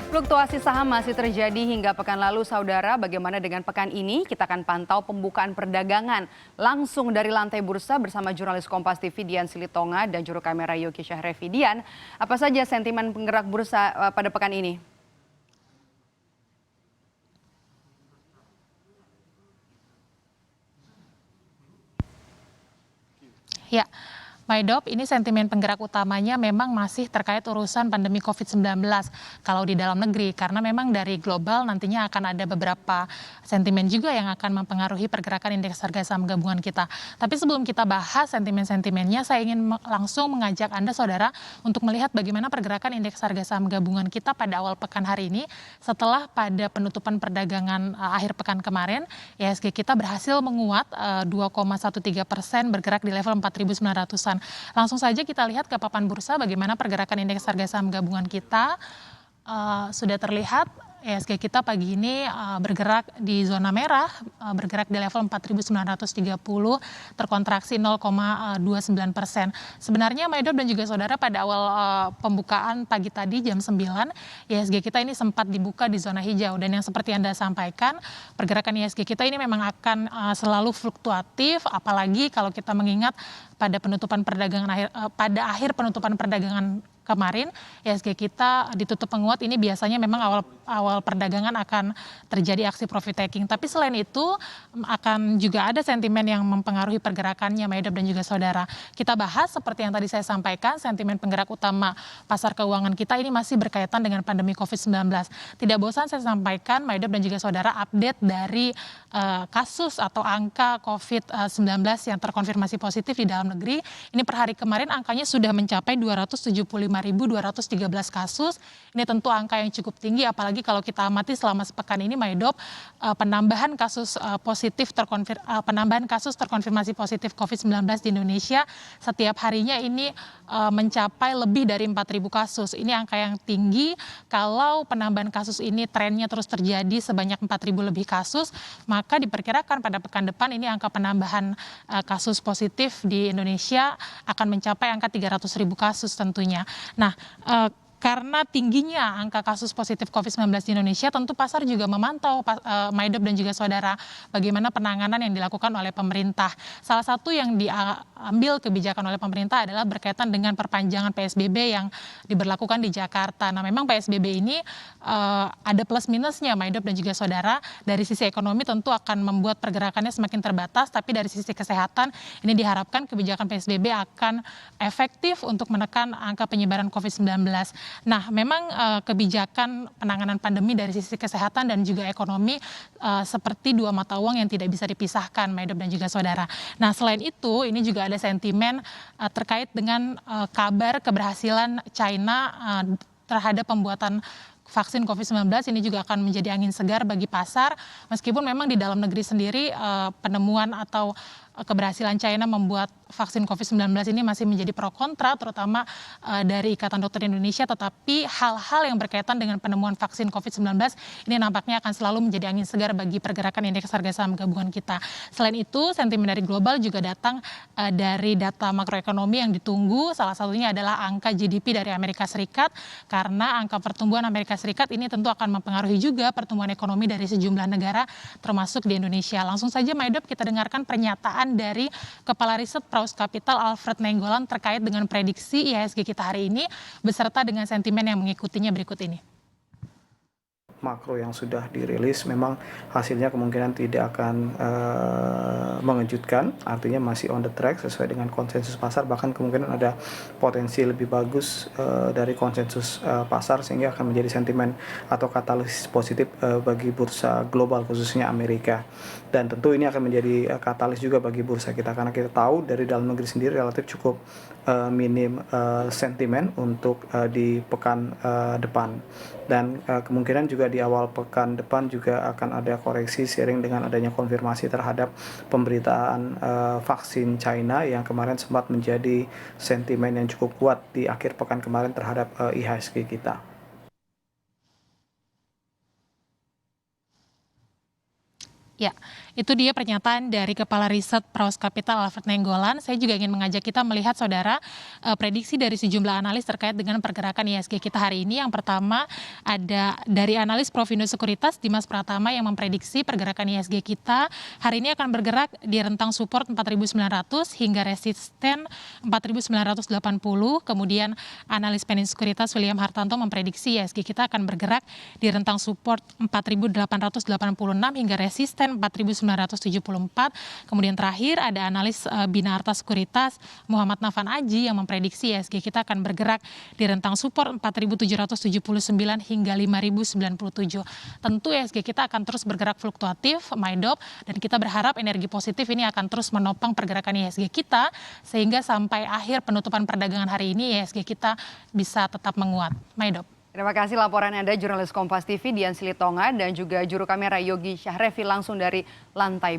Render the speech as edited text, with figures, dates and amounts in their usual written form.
Fluktuasi saham masih terjadi hingga pekan lalu, saudara. Bagaimana dengan pekan ini? Kita akan pantau pembukaan perdagangan langsung dari lantai bursa bersama jurnalis Kompas TV Dian Silitonga dan juru kamera Yogi Syahrevi. Dian, apa saja sentimen penggerak bursa pada pekan ini? Ya, Maidop, ini sentimen penggerak utamanya memang masih terkait urusan pandemi COVID-19 kalau di dalam negeri, karena memang dari global nantinya akan ada beberapa sentimen juga yang akan mempengaruhi pergerakan indeks harga saham gabungan kita. Tapi sebelum kita bahas sentimen-sentimennya, saya ingin langsung mengajak Anda, saudara, untuk melihat bagaimana pergerakan indeks harga saham gabungan kita pada awal pekan hari ini, setelah pada penutupan perdagangan akhir pekan kemarin, IHSG kita berhasil menguat 2,13%, bergerak di level 4.900-an. Langsung saja kita lihat ke papan bursa bagaimana pergerakan indeks harga saham gabungan kita. Sudah terlihat IHSG kita pagi ini bergerak di zona merah, bergerak di level 4.930, terkontraksi 0,29%. Sebenarnya Maidop dan juga saudara, pada awal pembukaan pagi tadi jam 9, IHSG kita ini sempat dibuka di zona hijau, dan yang seperti Anda sampaikan, pergerakan IHSG kita ini memang akan selalu fluktuatif, apalagi kalau kita mengingat pada penutupan perdagangan pada akhir penutupan perdagangan kemarin, IHSG kita ditutup menguat. Ini biasanya memang awal perdagangan akan terjadi aksi profit taking. Tapi selain itu akan juga ada sentimen yang mempengaruhi pergerakannya, Maidop dan juga saudara. Kita bahas seperti yang tadi saya sampaikan, sentimen penggerak utama pasar keuangan kita ini masih berkaitan dengan pandemi COVID-19. Tidak bosan saya sampaikan, Maidop dan juga saudara, update dari kasus atau angka COVID-19 yang terkonfirmasi positif di dalam negeri. Ini per hari kemarin angkanya sudah mencapai 275.213 kasus. Ini tentu angka yang cukup tinggi, apalagi kalau kita amati selama sepekan ini, Maidop, penambahan kasus terkonfirmasi positif COVID-19 di Indonesia setiap harinya ini mencapai lebih dari 4.000 kasus. Ini angka yang tinggi. Kalau penambahan kasus ini trennya terus terjadi sebanyak 4.000 lebih kasus, maka diperkirakan pada pekan depan ini angka penambahan kasus positif di Indonesia akan mencapai angka 300.000 kasus tentunya. Nah, karena tingginya angka kasus positif COVID-19 di Indonesia, tentu pasar juga memantau, Maidop dan juga saudara, bagaimana penanganan yang dilakukan oleh pemerintah. Salah satu yang diambil kebijakan oleh pemerintah adalah berkaitan dengan perpanjangan PSBB yang diberlakukan di Jakarta. Nah, memang PSBB ini ada plus minusnya, Maidop dan juga saudara. Dari sisi ekonomi tentu akan membuat pergerakannya semakin terbatas, tapi dari sisi kesehatan ini diharapkan kebijakan PSBB akan efektif untuk menekan angka penyebaran COVID-19. Nah, memang kebijakan penanganan pandemi dari sisi kesehatan dan juga ekonomi seperti dua mata uang yang tidak bisa dipisahkan, Maidop dan juga saudara. Nah, selain itu, ini juga ada sentimen terkait dengan kabar keberhasilan China terhadap pembuatan vaksin COVID-19. Ini juga akan menjadi angin segar bagi pasar, meskipun memang di dalam negeri sendiri penemuan atau keberhasilan China membuat vaksin COVID-19 ini masih menjadi pro kontra, terutama dari Ikatan Dokter Indonesia, tetapi hal-hal yang berkaitan dengan penemuan vaksin COVID-19 ini nampaknya akan selalu menjadi angin segar bagi pergerakan indeks harga saham gabungan kita. Selain itu, sentimen dari global juga datang dari data makroekonomi yang ditunggu, salah satunya adalah angka GDP dari Amerika Serikat, karena angka pertumbuhan Amerika Serikat ini tentu akan mempengaruhi juga pertumbuhan ekonomi dari sejumlah negara, termasuk di Indonesia. Langsung saja, Maidop, kita dengarkan pernyataan dari Kepala Riset Praus Capital Alfred Nainggolan terkait dengan prediksi IHSG kita hari ini beserta dengan sentimen yang mengikutinya berikut ini. Makro yang sudah dirilis memang hasilnya kemungkinan tidak akan mengejutkan, artinya masih on the track sesuai dengan konsensus pasar, bahkan kemungkinan ada potensi lebih bagus dari konsensus pasar, sehingga akan menjadi sentimen atau katalis positif bagi bursa global khususnya Amerika. Dan tentu ini akan menjadi katalis juga bagi bursa kita, karena kita tahu dari dalam negeri sendiri relatif cukup minim sentimen untuk di pekan depan, dan kemungkinan juga di awal pekan depan juga akan ada koreksi seiring dengan adanya konfirmasi terhadap pemberitaan vaksin China yang kemarin sempat menjadi sentimen yang cukup kuat di akhir pekan kemarin terhadap IHSG kita. Ya, itu dia pernyataan dari Kepala Riset Praus Capital Alfred Nainggolan. Saya juga ingin mengajak kita melihat saudara prediksi dari sejumlah analis terkait dengan pergerakan IHSG kita hari ini. Yang pertama ada dari analis Provindo Sekuritas Dimas Pratama yang memprediksi pergerakan IHSG kita hari ini akan bergerak di rentang support 4.900 hingga resisten 4.980. Kemudian analis Penin Sekuritas William Hartanto memprediksi IHSG kita akan bergerak di rentang support 4.886 hingga resisten 4.974. Kemudian terakhir ada analis Bina Arta Sekuritas Muhammad Nafan Aji yang memprediksi IHSG kita akan bergerak di rentang support 4.779 hingga 5.097. Tentu IHSG kita akan terus bergerak fluktuatif, Maidop, dan kita berharap energi positif ini akan terus menopang pergerakan IHSG kita sehingga sampai akhir penutupan perdagangan hari ini IHSG kita bisa tetap menguat. Maidop. Terima kasih laporan Anda, jurnalis Kompas TV Dian Silitonga dan juga juru kamera Yogi Syahrevi langsung dari lantai